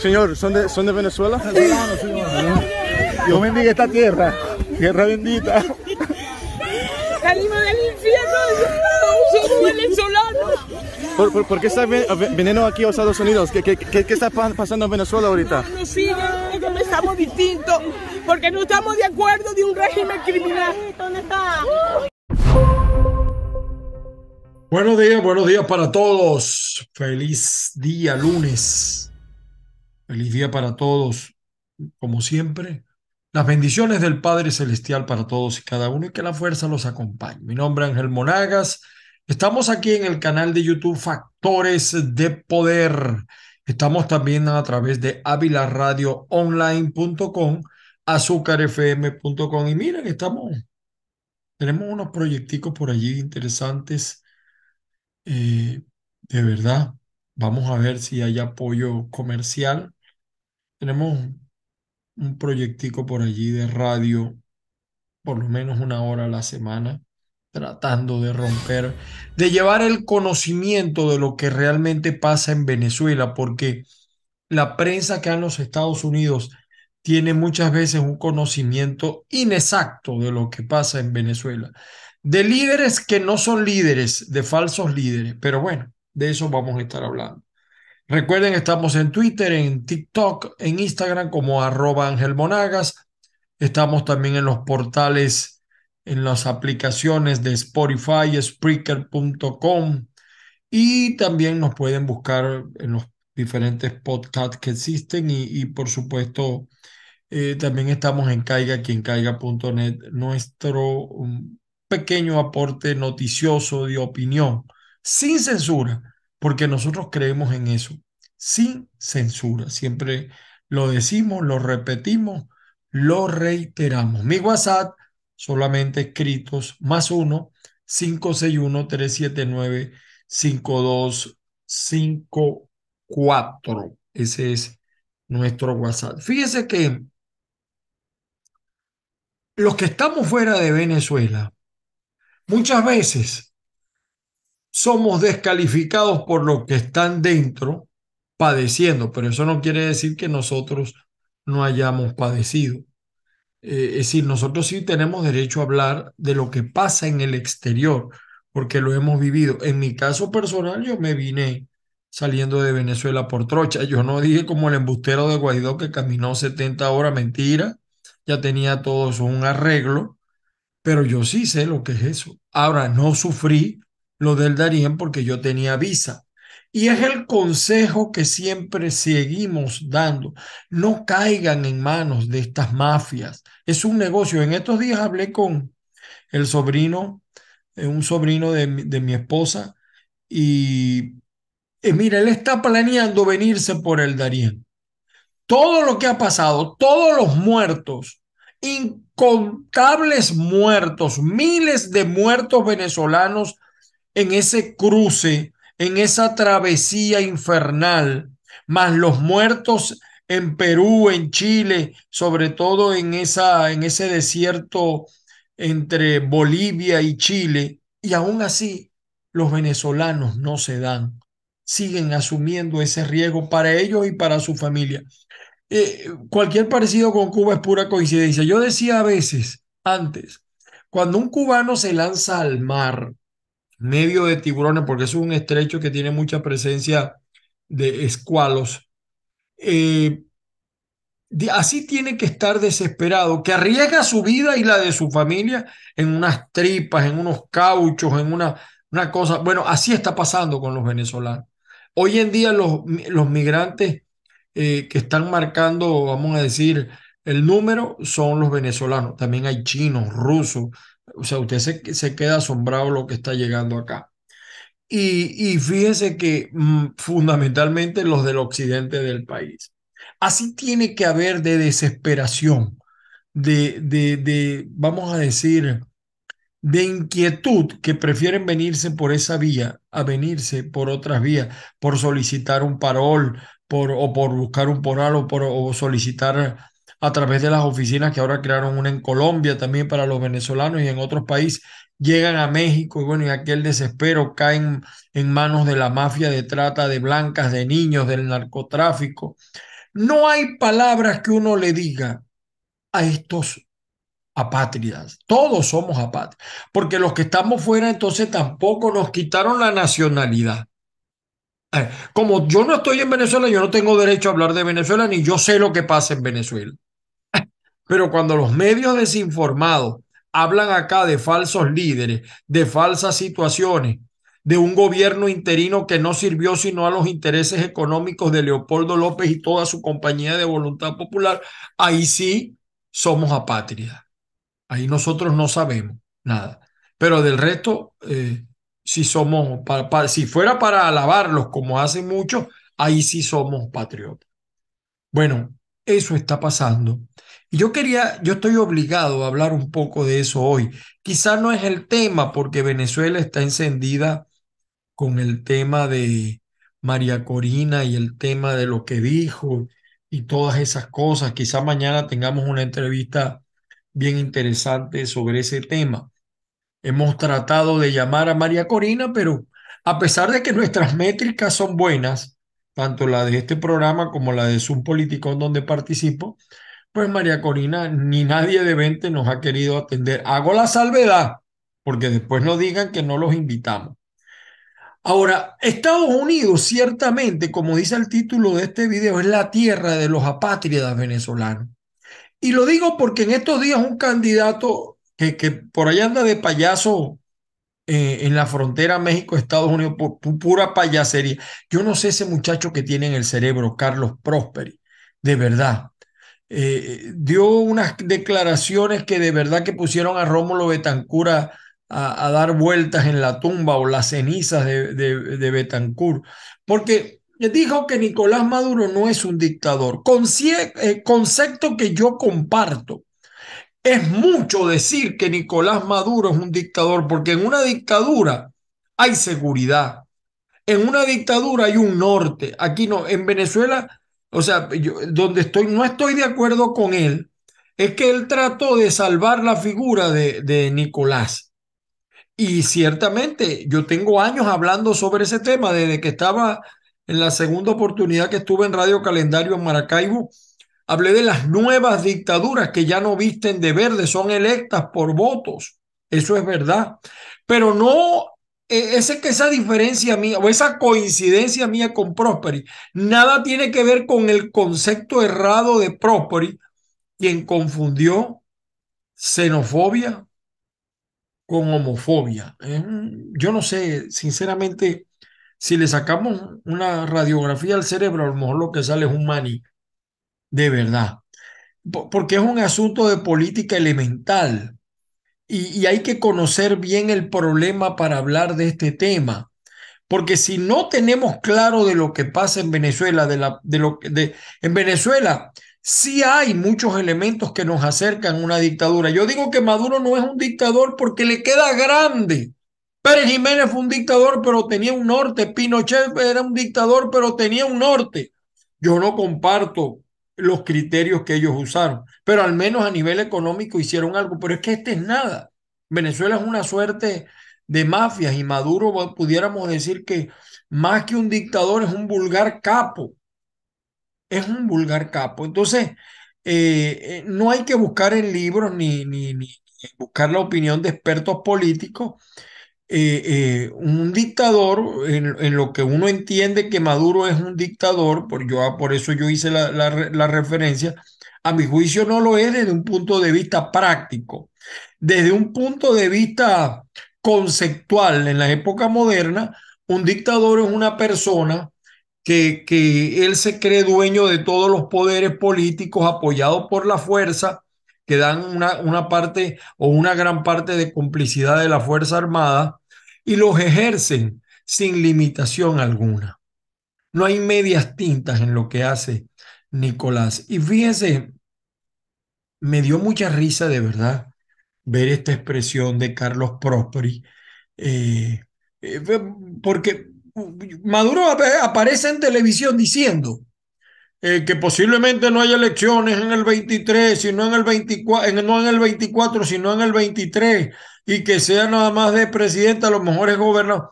Señor, ¿son de Venezuela? Venezolano, señor. Dios bendiga esta tierra, tierra bendita. Salimos del infierno, somos venezolanos. ¿Por qué está viniendo aquí a Estados Unidos? ¿Qué está pasando en Venezuela ahorita? Nos siguen, es que pensamos distintos, porque no estamos de acuerdo de un régimen criminal. ¿Dónde está? Buenos días para todos. Feliz día lunes. Feliz día para todos. Como siempre, las bendiciones del Padre Celestial para todos y cada uno y que la fuerza los acompañe. Mi nombre es Ángel Monagas. Estamos aquí en el canal de YouTube Factores de Poder. Estamos también a través de avilaradioonline.com, azúcarfm.com y miren, tenemos unos proyecticos por allí interesantes. De verdad, vamos a ver si hay apoyo comercial. Tenemos un proyectico por allí de radio, por lo menos 1 hora a la semana, tratando de romper, de llevar el conocimiento de lo que realmente pasa en Venezuela, porque la prensa acá en los Estados Unidos tiene muchas veces un conocimiento inexacto de lo que pasa en Venezuela, de líderes que no son líderes, de falsos líderes, pero bueno, de eso vamos a estar hablando. Recuerden, estamos en Twitter, en TikTok, en Instagram como @AngelMonagas. Estamos también en los portales, en las aplicaciones de Spotify, Spreaker.com y también nos pueden buscar en los diferentes podcasts que existen y por supuesto también estamos en caiga.net, nuestro pequeño aporte noticioso de opinión, sin censura, porque nosotros creemos en eso, sin censura. Siempre lo decimos, lo repetimos, lo reiteramos. Mi WhatsApp, solamente escritos, +1 561 379 5254. Ese es nuestro WhatsApp. Fíjese que los que estamos fuera de Venezuela, muchas veces somos descalificados por los que están dentro padeciendo, pero eso no quiere decir que nosotros no hayamos padecido. Es decir, nosotros sí tenemos derecho a hablar de lo que pasa en el exterior, porque lo hemos vivido. En mi caso personal, yo me vine saliendo de Venezuela por trocha. Yo no dije como el embustero de Guaidó que caminó 70 horas, mentira. Ya tenía todo eso un arreglo, pero yo sí sé lo que es eso. Ahora, no sufrí lo del Darién porque yo tenía visa. Y es el consejo que siempre seguimos dando. No caigan en manos de estas mafias. Es un negocio. En estos días hablé con el sobrino, un sobrino de mi esposa, y mira, él está planeando venirse por el Darién. Todo lo que ha pasado, todos los muertos, incontables muertos, miles de muertos venezolanos en ese cruce, en esa travesía infernal, más los muertos en Perú, en Chile, sobre todo en ese desierto entre Bolivia y Chile, y aún así los venezolanos no se dan, siguen asumiendo ese riesgo para ellos y para su familia. Cualquier parecido con Cuba es pura coincidencia. Yo decía a veces, antes, cuando un cubano se lanza al mar, medio de tiburones, porque eso es un estrecho que tiene mucha presencia de escualos, eh, así tiene que estar desesperado, que arriesga su vida y la de su familia en unas tripas, en unos cauchos, en una cosa. Bueno, así está pasando con los venezolanos. Hoy en día los migrantes que están marcando, vamos a decir, el número son los venezolanos. También hay chinos, rusos. O sea, usted se queda asombrado lo que está llegando acá. Y fíjese que fundamentalmente los del occidente del país. Así tiene que haber de desesperación, vamos a decir, de inquietud, que prefieren venirse por esa vía a venirse por otras vías, por solicitar un parol, o por buscar un parol, o solicitar a través de las oficinas que ahora crearon una en Colombia también para los venezolanos y en otros países, llegan a México y bueno, y aquel desespero caen en manos de la mafia de trata de blancas, de niños, del narcotráfico. No hay palabras que uno le diga a estos apátridas. Todos somos apátridas, porque los que estamos fuera entonces tampoco nos quitaron la nacionalidad. Como yo no estoy en Venezuela, yo no tengo derecho a hablar de Venezuela, ni yo sé lo que pasa en Venezuela. Pero cuando los medios desinformados hablan acá de falsos líderes, de falsas situaciones, de un gobierno interino que no sirvió sino a los intereses económicos de Leopoldo López y toda su compañía de Voluntad Popular, ahí sí somos apátridas. Ahí nosotros no sabemos nada. Pero del resto, si somos, si fuera para alabarlos como hacen muchos, ahí sí somos patriotas. Bueno, eso está pasando. Y yo estoy obligado a hablar un poco de eso hoy. Quizá no es el tema porque Venezuela está encendida con el tema de María Corina y el tema de lo que dijo y todas esas cosas. Quizá mañana tengamos una entrevista bien interesante sobre ese tema. Hemos tratado de llamar a María Corina, pero a pesar de que nuestras métricas son buenas, tanto la de este programa como la de Zoom Político en donde participo, pues María Corina ni nadie de 20 nos ha querido atender. Hago la salvedad, porque después no digan que no los invitamos. Ahora, Estados Unidos, ciertamente, como dice el título de este video, es la tierra de los apátridas venezolanos. Y lo digo porque en estos días un candidato que por allá anda de payaso en la frontera México-Estados Unidos, pura payasería. Yo no sé ese muchacho que tiene en el cerebro, Carlos Prosperi, de verdad. Dio unas declaraciones que de verdad que pusieron a Rómulo Betancourt a dar vueltas en la tumba o las cenizas de Betancourt, porque dijo que Nicolás Maduro no es un dictador, concepto que yo comparto. Es mucho decir que Nicolás Maduro es un dictador, porque en una dictadura hay seguridad, en una dictadura hay un norte. Aquí no, en Venezuela, o sea, yo, donde estoy, no estoy de acuerdo con él, es que él trató de salvar la figura de Nicolás. Y ciertamente yo tengo años hablando sobre ese tema, desde que estaba en la segunda oportunidad que estuve en Radio Calendario en Maracaibo. Hablé de las nuevas dictaduras que ya no visten de verde, son electas por votos. Eso es verdad. Pero no, esa diferencia mía o esa coincidencia mía con Prosperi, nada tiene que ver con el concepto errado de Prosperi, quien confundió xenofobia con homofobia. Yo no sé, sinceramente, si le sacamos una radiografía al cerebro, a lo mejor lo que sale es un maní, de verdad. Porque es un asunto de política elemental y hay que conocer bien el problema para hablar de este tema. Porque si no tenemos claro de lo que pasa en Venezuela, en Venezuela sí hay muchos elementos que nos acercan a una dictadura. Yo digo que Maduro no es un dictador porque le queda grande. Pérez Jiménez fue un dictador, pero tenía un norte. Pinochet era un dictador, pero tenía un norte. Yo no comparto los criterios que ellos usaron, pero al menos a nivel económico hicieron algo. Pero es que este es nada. Venezuela es una suerte de mafias y Maduro, pudiéramos decir que más que un dictador es un vulgar capo. Es un vulgar capo. Entonces, no hay que buscar en libros ni buscar la opinión de expertos políticos. Un dictador, en lo que uno entiende que Maduro es un dictador, por eso yo hice la referencia, a mi juicio no lo es desde un punto de vista práctico. Desde un punto de vista conceptual, en la época moderna, un dictador es una persona que él se cree dueño de todos los poderes políticos apoyados por la fuerza, que dan una parte o una gran parte de complicidad de la Fuerza Armada y los ejercen sin limitación alguna. No hay medias tintas en lo que hace Nicolás. Y fíjense, me dio mucha risa de verdad ver esta expresión de Carlos Prosperi, eh, eh, porque Maduro aparece en televisión diciendo que posiblemente no haya elecciones en el 23, sino en el 24, no en el 24, sino en el 23, y que sea nada más de presidente, a lo mejor es gobernador.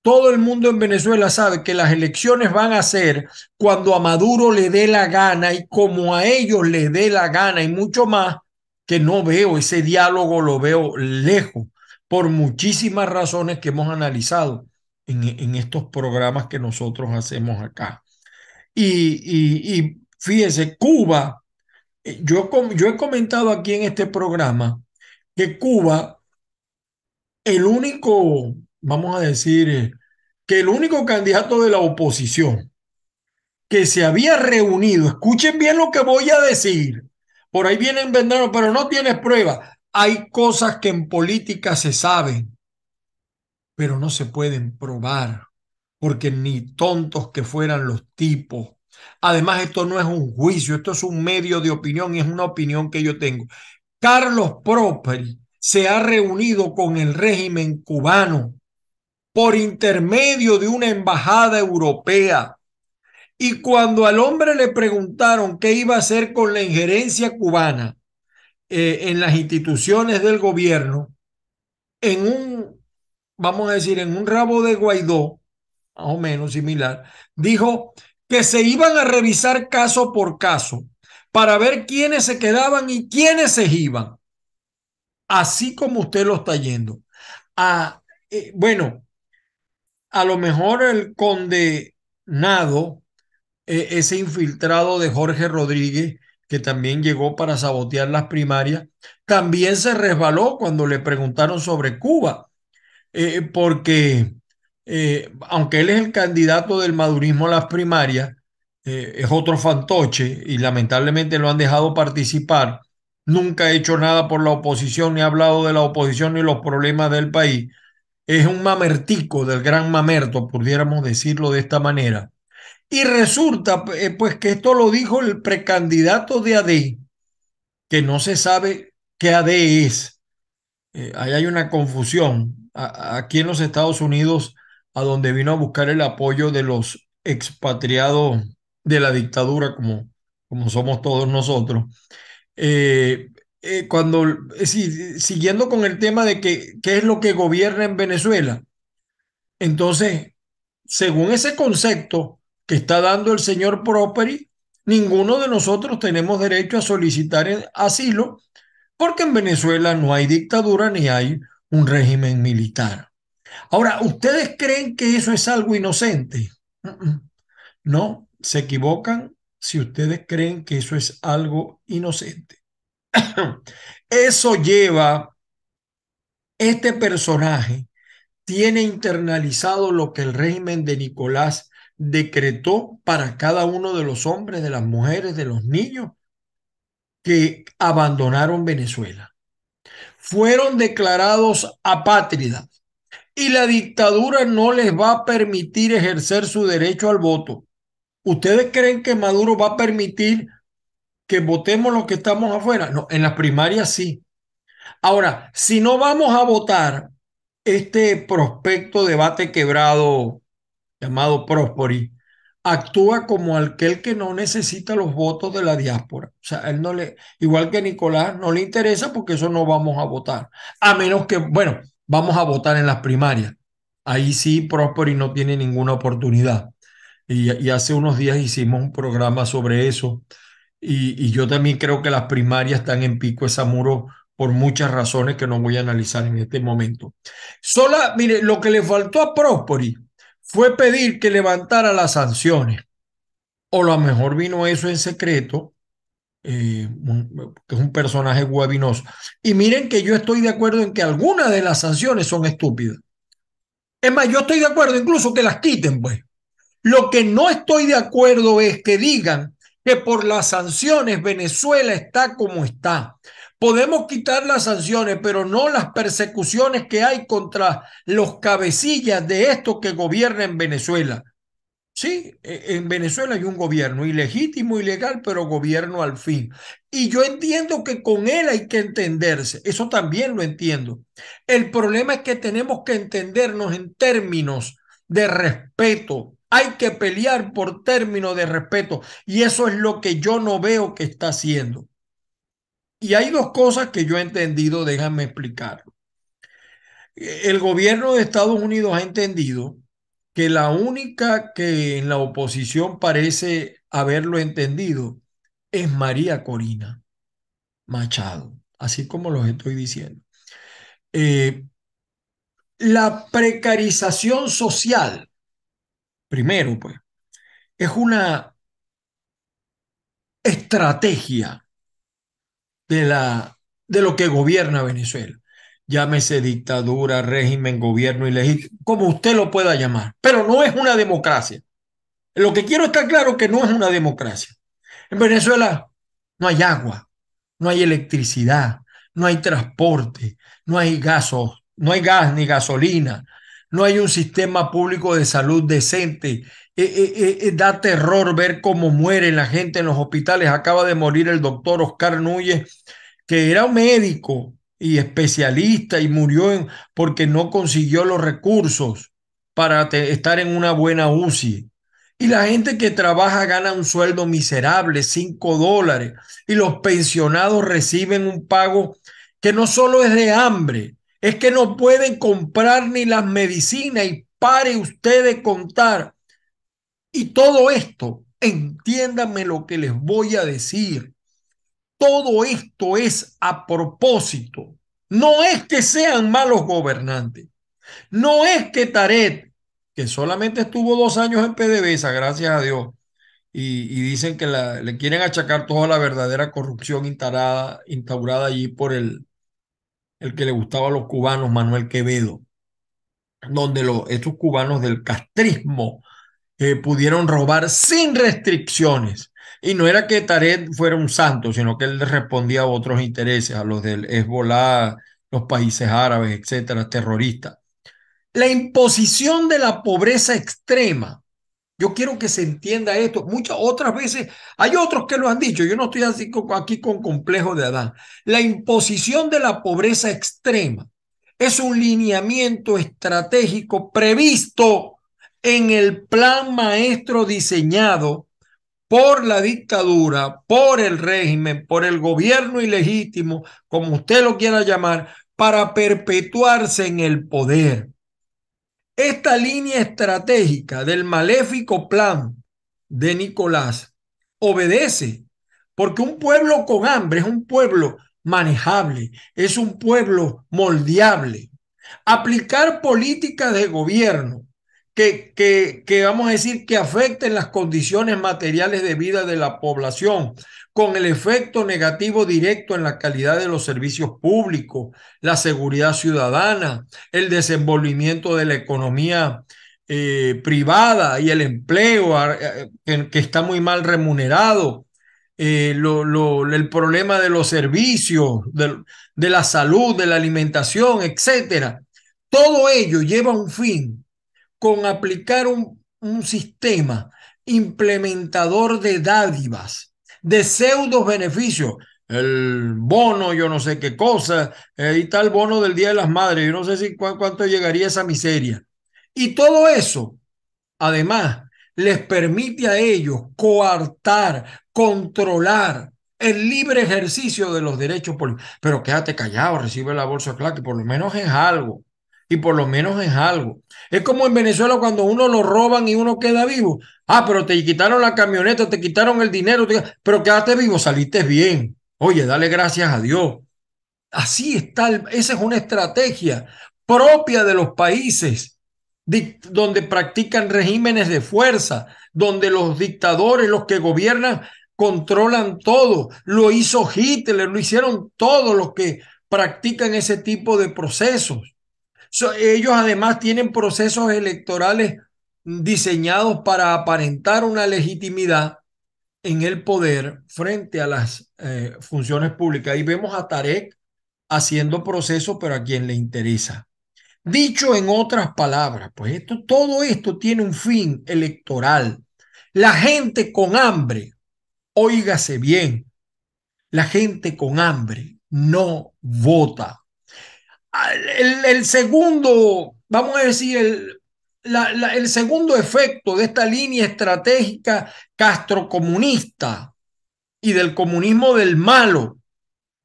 Todo el mundo en Venezuela sabe que las elecciones van a ser cuando a Maduro le dé la gana y como a ellos les dé la gana y mucho más, que no veo ese diálogo, lo veo lejos por muchísimas razones que hemos analizado en estos programas que nosotros hacemos acá. Y fíjese, Cuba, yo he comentado aquí en este programa que Cuba, el único, vamos a decir, que el único candidato de la oposición que se había reunido, escuchen bien lo que voy a decir, por ahí vienen vendrán, pero no tienes prueba. Hay cosas que en política se saben, pero no se pueden probar, porque ni tontos que fueran los tipos. Además, esto no es un juicio, esto es un medio de opinión y es una opinión que yo tengo. Carlos Prósperi se ha reunido con el régimen cubano por intermedio de una embajada europea. Y cuando al hombre le preguntaron qué iba a hacer con la injerencia cubana en las instituciones del gobierno, en un, vamos a decir, en un rabo de Guaidó, más o menos similar, dijo que se iban a revisar caso por caso para ver quiénes se quedaban y quiénes se iban, así como usted lo está yendo. Ah, bueno, a lo mejor el condenado, ese infiltrado de Jorge Rodríguez, que también llegó para sabotear las primarias, también se resbaló cuando le preguntaron sobre Cuba, porque aunque él es el candidato del madurismo a las primarias, es otro fantoche y lamentablemente lo han dejado participar. Nunca ha hecho nada por la oposición, ni ha hablado de la oposición ni los problemas del país. Es un mamertico del gran mamerto, pudiéramos decirlo de esta manera. Y resulta, pues, que esto lo dijo el precandidato de AD, que no se sabe qué AD es. Ahí hay una confusión. Aquí en los Estados Unidos, a donde vino a buscar el apoyo de los expatriados de la dictadura, como somos todos nosotros. Eh, cuando, siguiendo con el tema de qué es lo que gobierna en Venezuela, entonces, según ese concepto que está dando el señor Prosperi, ninguno de nosotros tenemos derecho a solicitar asilo porque en Venezuela no hay dictadura ni hay un régimen militar. Ahora, ¿ustedes creen que eso es algo inocente? No, se equivocan si ustedes creen que eso es algo inocente. Eso lleva, este personaje tiene internalizado lo que el régimen de Nicolás decretó para cada uno de los hombres, de las mujeres, de los niños que abandonaron Venezuela. Fueron declarados apátridas y la dictadura no les va a permitir ejercer su derecho al voto. ¿Ustedes creen que Maduro va a permitir que votemos los que estamos afuera? No, en las primarias sí. Ahora, si no vamos a votar, este prospecto debate quebrado llamado Prosperi actúa como aquel que no necesita los votos de la diáspora. O sea, él no le, igual que Nicolás, no le interesa porque eso no vamos a votar. A menos que, bueno, vamos a votar en las primarias. Ahí sí, Prosperi no tiene ninguna oportunidad. Y hace unos días hicimos un programa sobre eso. Y yo también creo que las primarias están en pico de Zamuro por muchas razones que no voy a analizar en este momento. Mire, lo que le faltó a Prosperi fue pedir que levantara las sanciones, o a lo mejor vino eso en secreto, que es un personaje guabinoso. Y miren que yo estoy de acuerdo en que algunas de las sanciones son estúpidas. Es más, yo estoy de acuerdo incluso que las quiten, pues. Lo que no estoy de acuerdo es que digan que por las sanciones Venezuela está como está. Podemos quitar las sanciones, pero no las persecuciones que hay contra los cabecillas de esto que gobierna en Venezuela. Sí, en Venezuela hay un gobierno ilegítimo, ilegal, pero gobierno al fin. Y yo entiendo que con él hay que entenderse. Eso también lo entiendo. El problema es que tenemos que entendernos en términos de respeto. Hay que pelear por términos de respeto. Y eso es lo que yo no veo que está haciendo. Y hay dos cosas que yo he entendido, déjame explicarlo. El gobierno de Estados Unidos ha entendido que la única que en la oposición parece haberlo entendido es María Corina Machado, así como los estoy diciendo. Eh, la precarización social, primero, pues, es una estrategia de lo que gobierna Venezuela. Llámese dictadura, régimen, gobierno ilegítimo, como usted lo pueda llamar, pero no es una democracia. Lo que quiero estar claro que no es una democracia. En Venezuela no hay agua, no hay electricidad, no hay transporte, no hay gasos, no hay gas ni gasolina, no hay un sistema público de salud decente. Da terror ver cómo muere la gente en los hospitales. Acaba de morir el doctor Oscar Núñez, que era un médico y especialista y murió porque no consiguió los recursos para estar en una buena UCI. Y la gente que trabaja gana un sueldo miserable, $5, y los pensionados reciben un pago que no solo es de hambre, es que no pueden comprar ni las medicinas y pare usted de contar. Y todo esto, entiéndanme lo que les voy a decir, todo esto es a propósito. No es que sean malos gobernantes, no es que Tarek, que solamente estuvo 2 años en PDVSA, gracias a Dios, y dicen que le quieren achacar toda la verdadera corrupción instaurada allí por el que le gustaba a los cubanos, Manuel Quevedo, donde estos cubanos del castrismo pudieron robar sin restricciones. Y no era que Tarek fuera un santo, sino que él respondía a otros intereses, a los del Hezbollah, los países árabes, etcétera, terroristas. La imposición de la pobreza extrema. Yo quiero que se entienda esto. Muchas otras veces, hay otros que lo han dicho, yo no estoy así aquí con complejo de Adán. La imposición de la pobreza extrema es un lineamiento estratégico previsto en el plan maestro diseñado por la dictadura, por el régimen, por el gobierno ilegítimo, como usted lo quiera llamar, para perpetuarse en el poder. Esta línea estratégica del maléfico plan de Nicolás obedece, porque un pueblo con hambre es un pueblo manejable, es un pueblo moldeable. Aplicar políticas de gobierno que vamos a decir que afecten las condiciones materiales de vida de la población, con el efecto negativo directo en la calidad de los servicios públicos, la seguridad ciudadana, el desenvolvimiento de la economía privada y el empleo que está muy mal remunerado, el problema de los servicios, de la salud, de la alimentación, etcétera. Todo ello lleva un fin con aplicar un sistema implementador de dádivas, de pseudos beneficios, el bono, yo no sé qué cosa, y tal bono del Día de las Madres, yo no sé si cuánto llegaría esa miseria. Y todo eso, además, les permite a ellos coartar, controlar el libre ejercicio de los derechos políticos. Pero quédate callado, recibe la bolsa clara, que por lo menos es algo. Y por lo menos es algo. Es como en Venezuela cuando uno lo roban y uno queda vivo. Ah, pero te quitaron la camioneta, te quitaron el dinero, pero quédate vivo, saliste bien. Oye, dale gracias a Dios. Así está, esa es una estrategia propia de los países donde practican regímenes de fuerza, donde los dictadores, los que gobiernan, controlan todo. Lo hizo Hitler, lo hicieron todos los que practican ese tipo de procesos. Ellos además tienen procesos electorales diseñados para aparentar una legitimidad en el poder frente a las funciones públicas. Y vemos a Tarek haciendo procesos, pero a quien le interesa. Dicho en otras palabras, pues todo esto tiene un fin electoral. La gente con hambre, óigase bien, la gente con hambre no vota. El segundo, vamos a decir, el segundo efecto de esta línea estratégica castrocomunista y del comunismo del malo,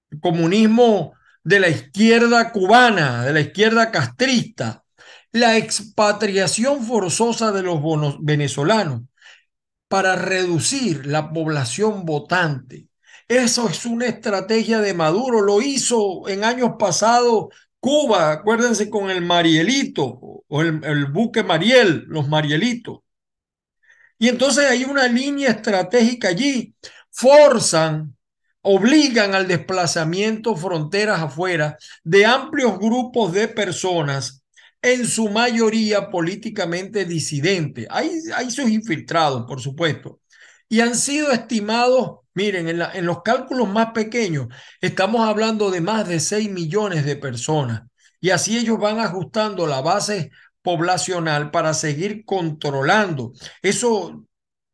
el comunismo de la izquierda cubana, de la izquierda castrista, la expatriación forzosa de los venezolanos para reducir la población votante. Eso es una estrategia de Maduro. Lo hizo en años pasados Cuba, acuérdense con el Marielito o el buque Mariel, los Marielitos. Y entonces hay una línea estratégica allí. Forzan, obligan al desplazamiento fronteras afuera de amplios grupos de personas, en su mayoría políticamente disidentes. Hay sus infiltrados, por supuesto. Y han sido estimados, miren, en los cálculos más pequeños, estamos hablando de más de 6 millones de personas. Y así ellos van ajustando la base poblacional para seguir controlando. Eso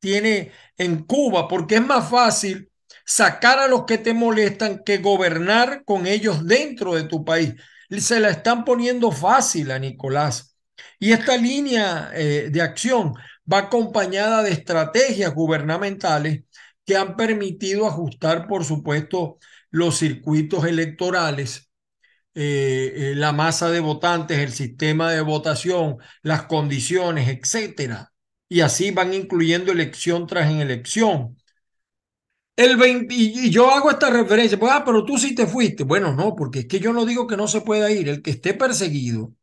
tiene en Cuba, porque es más fácil sacar a los que te molestan que gobernar con ellos dentro de tu país. Se la están poniendo fácil a Nicolás. Y esta línea de acción va acompañada de estrategias gubernamentales que han permitido ajustar, por supuesto, los circuitos electorales, la masa de votantes, el sistema de votación, las condiciones, etcétera. Y así van incluyendo elección tras elección. Y yo hago esta referencia, pues, pero tú sí te fuiste. Bueno, no, porque es que yo no digo que no se pueda ir. El que esté perseguido,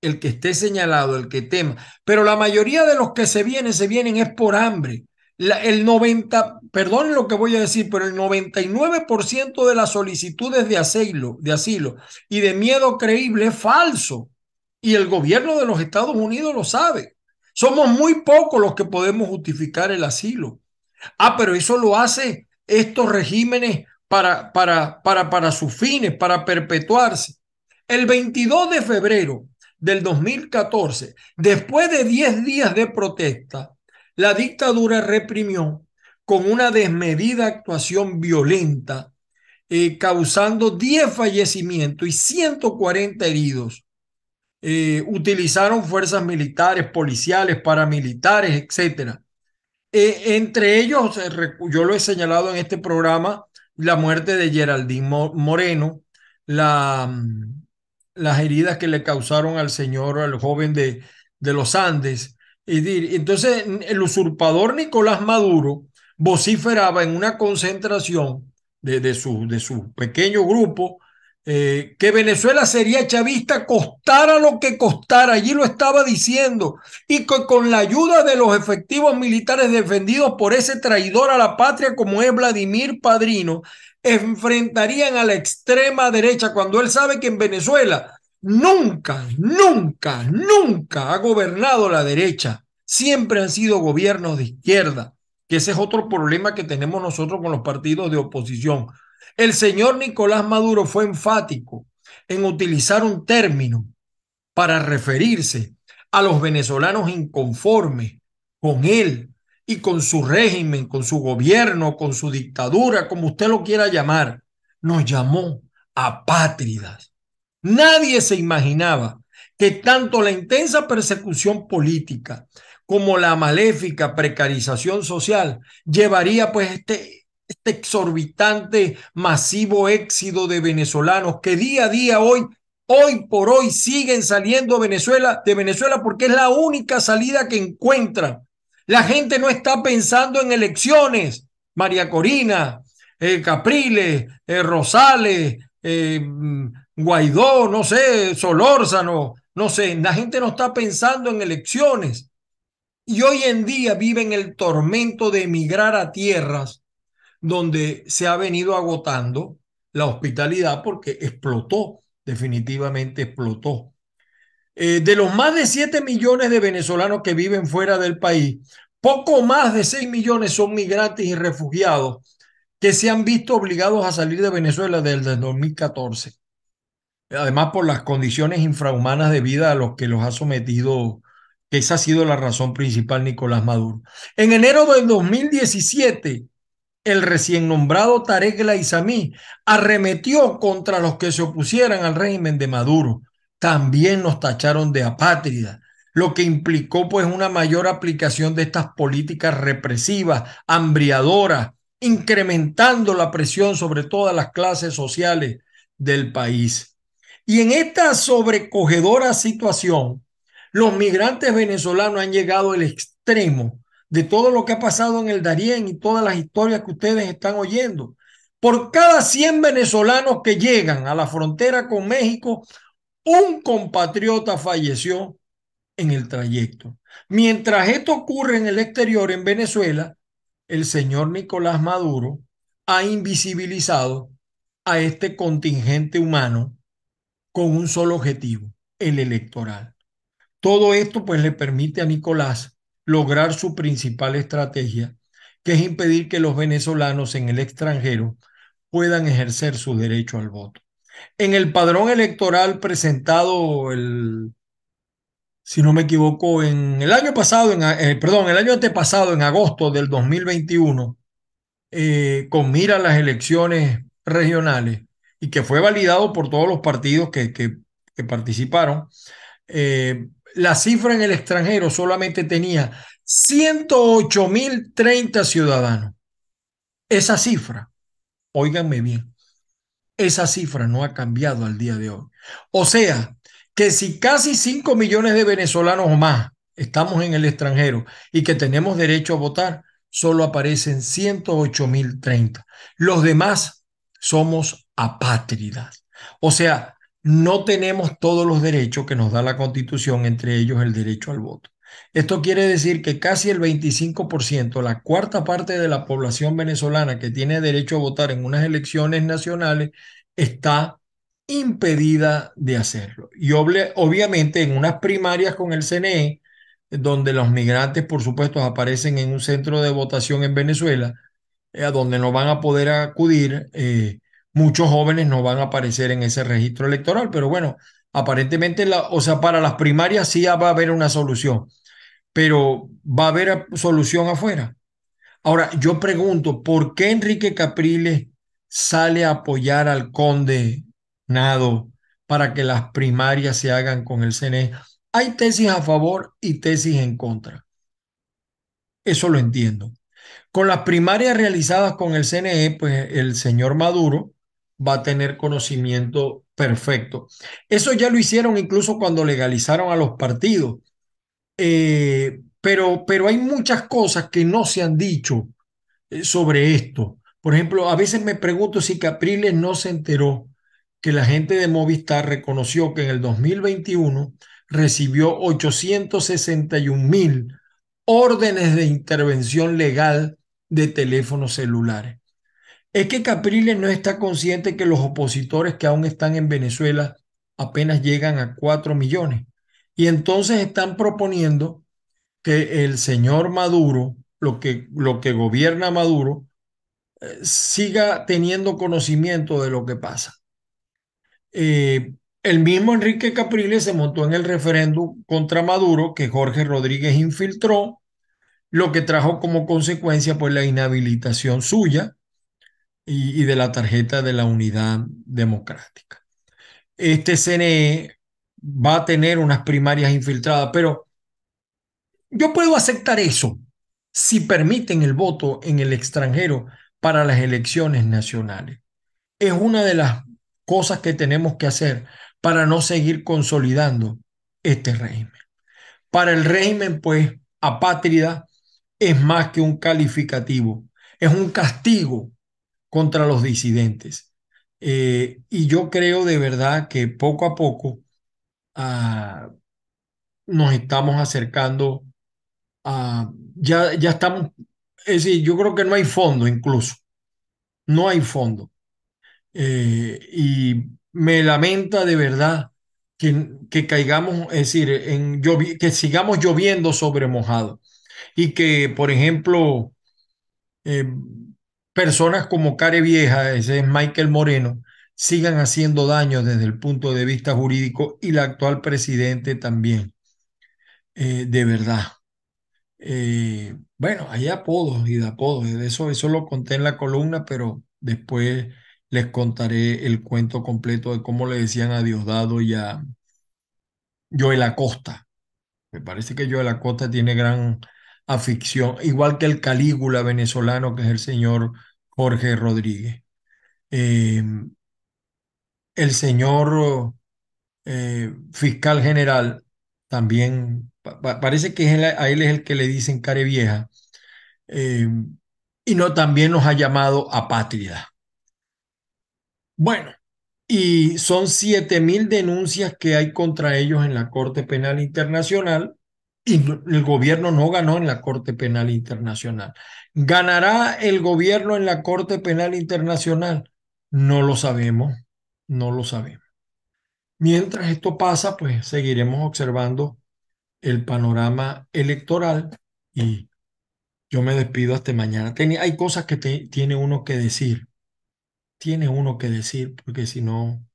el que esté señalado, el que tema. Pero la mayoría de los que se vienen es por hambre. El 90, perdón lo que voy a decir, pero el 99% de las solicitudes de asilo y de miedo creíble es falso. Y el gobierno de los Estados Unidos lo sabe. Somos muy pocos los que podemos justificar el asilo. Pero eso lo hace estos regímenes para sus fines, para perpetuarse. El 22 de febrero del 2014, después de 10 días de protesta, la dictadura reprimió con una desmedida actuación violenta, causando 10 fallecimientos y 140 heridos. Utilizaron fuerzas militares, policiales, paramilitares, etcétera. Entre ellos, yo lo he señalado en este programa, la muerte de Geraldine Moreno, las heridas que le causaron al señor, al joven de los Andes. Entonces, el usurpador Nicolás Maduro vociferaba en una concentración de su pequeño grupo, que Venezuela sería chavista, costara lo que costara. Allí lo estaba diciendo. Y con la ayuda de los efectivos militares defendidos por ese traidor a la patria como es Vladimir Padrino, enfrentarían a la extrema derecha, cuando él sabe que en Venezuela nunca, nunca, nunca ha gobernado la derecha. Siempre han sido gobiernos de izquierda, que ese es otro problema que tenemos nosotros con los partidos de oposición. El señor Nicolás Maduro fue enfático en utilizar un término para referirse a los venezolanos inconformes con él y con su régimen, con su gobierno, con su dictadura, como usted lo quiera llamar. Nos llamó apátridas. Nadie se imaginaba que tanto la intensa persecución política como la maléfica precarización social llevaría pues este exorbitante, masivo éxodo de venezolanos que día a día hoy por hoy siguen saliendo de Venezuela porque es la única salida que encuentran. La gente no está pensando en elecciones. María Corina, Capriles, Rosales, Guaidó, no sé, Solórzano, no sé, la gente no está pensando en elecciones. Y hoy en día viven el tormento de emigrar a tierras donde se ha venido agotando la hospitalidad porque explotó, definitivamente explotó. De los más de 7 millones de venezolanos que viven fuera del país, poco más de 6 millones son migrantes y refugiados que se han visto obligados a salir de Venezuela desde el 2014. Además, por las condiciones infrahumanas de vida a los que los ha sometido, que esa ha sido la razón principal Nicolás Maduro. En enero del 2017, el recién nombrado Tarek El Aissami arremetió contra los que se opusieran al régimen de Maduro. También nos tacharon de apátrida, lo que implicó pues una mayor aplicación de estas políticas represivas, hambriadoras, incrementando la presión sobre todas las clases sociales del país. Y en esta sobrecogedora situación, Los migrantes venezolanos han llegado al extremo de todo lo que ha pasado en el Darién y todas las historias que ustedes están oyendo. Por cada 100 venezolanos que llegan a la frontera con México, un compatriota falleció en el trayecto. Mientras esto ocurre en el exterior, en Venezuela, el señor Nicolás Maduro ha invisibilizado a este contingente humano con un solo objetivo, el electoral. Todo esto pues le permite a Nicolás lograr su principal estrategia, que es impedir que los venezolanos en el extranjero puedan ejercer su derecho al voto. En el padrón electoral presentado si no me equivoco, en el año pasado, perdón, el año antepasado, en agosto del 2021, con mira a las elecciones regionales y que fue validado por todos los partidos que participaron, la cifra en el extranjero solamente tenía 108.030 ciudadanos. Esa cifra, óiganme bien, esa cifra no ha cambiado al día de hoy. O sea, que si casi 5 millones de venezolanos o más estamos en el extranjero y que tenemos derecho a votar, solo aparecen 108.030. Los demás somos apátridas. O sea, no tenemos todos los derechos que nos da la Constitución, entre ellos el derecho al voto. Esto quiere decir que casi el 25%, la cuarta parte de la población venezolana que tiene derecho a votar en unas elecciones nacionales, está impedida de hacerlo. Y obviamente en unas primarias con el CNE, donde los migrantes, por supuesto, aparecen en un centro de votación en Venezuela, a donde no van a poder acudir, muchos jóvenes no van a aparecer en ese registro electoral. Pero bueno, aparentemente, o sea, para las primarias sí va a haber una solución, pero va a haber solución afuera. Ahora, yo pregunto, ¿por qué Enrique Capriles sale a apoyar al conde Nado para que las primarias se hagan con el CNE? Hay tesis a favor y tesis en contra. Eso lo entiendo. Con las primarias realizadas con el CNE, pues el señor Maduro va a tener conocimiento perfecto. Eso ya lo hicieron incluso cuando legalizaron a los partidos. Pero hay muchas cosas que no se han dicho sobre esto. Por ejemplo, a veces me pregunto si Capriles no se enteró que la gente de Movistar reconoció que en el 2021 recibió 861.000 órdenes de intervención legal de teléfonos celulares. Es que Capriles no está consciente que los opositores que aún están en Venezuela apenas llegan a 4 millones. Y entonces están proponiendo que el señor Maduro, lo que gobierna Maduro, siga teniendo conocimiento de lo que pasa. El mismo Enrique Capriles se montó en el referéndum contra Maduro que Jorge Rodríguez infiltró, lo que trajo como consecuencia pues la inhabilitación suya y de la tarjeta de la Unidad Democrática. Este CNE va a tener unas primarias infiltradas, pero yo puedo aceptar eso si permiten el voto en el extranjero para las elecciones nacionales. Es una de las cosas que tenemos que hacer para no seguir consolidando este régimen. Para el régimen, pues, apátrida es más que un calificativo, es un castigo contra los disidentes. Y yo creo de verdad que poco a poco ah, nos estamos acercando ya estamos, es decir, yo creo que no hay fondo incluso, no hay fondo. Y me lamenta de verdad que caigamos, es decir, que sigamos lloviendo sobre mojado y que, por ejemplo, eh, personas como Care Vieja, ese es Michael Moreno, sigan haciendo daño desde el punto de vista jurídico y la actual presidente también, de verdad. Bueno, hay apodos y de apodos, eso lo conté en la columna, pero después les contaré el cuento completo de cómo le decían a Diosdado y a Joel Acosta. Me parece que Joel Acosta tiene gran afición, igual que el Calígula venezolano, que es el señor Jorge Rodríguez. Eh, el señor fiscal general también parece que es a él es el que le dicen care vieja, eh, y no también nos ha llamado apátrida. Bueno, y son 7.000 denuncias que hay contra ellos en la Corte Penal Internacional y el gobierno no ganó en la Corte Penal Internacional. ¿Ganará el gobierno en la Corte Penal Internacional? No lo sabemos, no lo sabemos. Mientras esto pasa, pues seguiremos observando el panorama electoral y yo me despido hasta mañana. Hay cosas que tiene uno que decir, porque si no,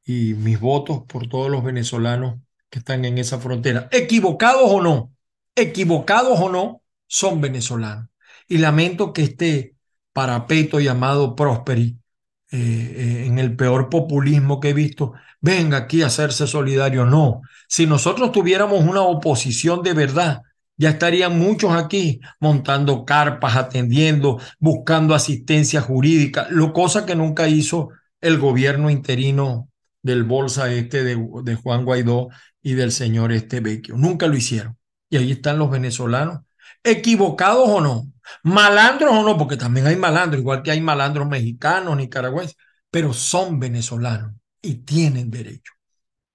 y mis votos por todos los venezolanos que están en esa frontera, equivocados o no, son venezolanos. Y lamento que este parapeto llamado Prosperi, en el peor populismo que he visto, venga aquí a hacerse solidario. No, si nosotros tuviéramos una oposición de verdad, ya estarían muchos aquí montando carpas, atendiendo, buscando asistencia jurídica, cosa que nunca hizo el gobierno interino del bolsa de Juan Guaidó y del señor Vecchio. Nunca lo hicieron. Y ahí están los venezolanos, equivocados o no, malandros o no, porque también hay malandros, igual que hay malandros mexicanos, nicaragüenses, pero son venezolanos y tienen derecho.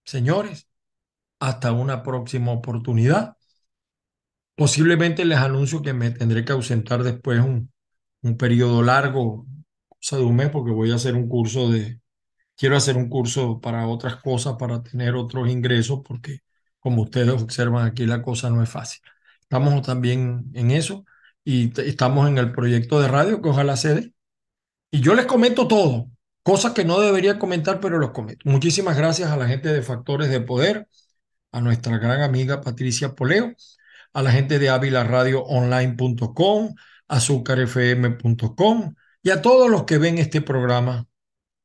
Señores, hasta una próxima oportunidad. Posiblemente les anuncio que me tendré que ausentar después un periodo largo, cosa de un mes, porque voy a hacer un curso quiero hacer un curso para otras cosas, para tener otros ingresos, porque como ustedes observan aquí la cosa no es fácil. Estamos también en eso y estamos en el proyecto de radio que ojalá se dé. Y yo les comento todo, cosas que no debería comentar, pero los comento. Muchísimas gracias a la gente de Factores de Poder, a nuestra gran amiga Patricia Poleo, a la gente de avilaradioonline.com, azúcarfm.com y a todos los que ven este programa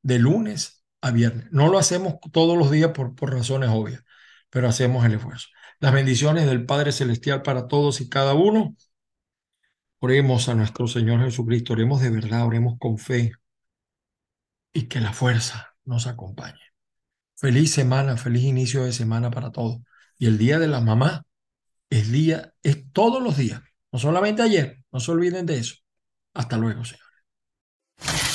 de lunes a viernes. No lo hacemos todos los días por razones obvias, pero hacemos el esfuerzo. Las bendiciones del Padre Celestial para todos y cada uno. Oremos a nuestro Señor Jesucristo, oremos de verdad, oremos con fe y que la fuerza nos acompañe. Feliz semana, feliz inicio de semana para todos. Y el Día de la Mamá es todos los días, no solamente ayer, no se olviden de eso. Hasta luego, señor.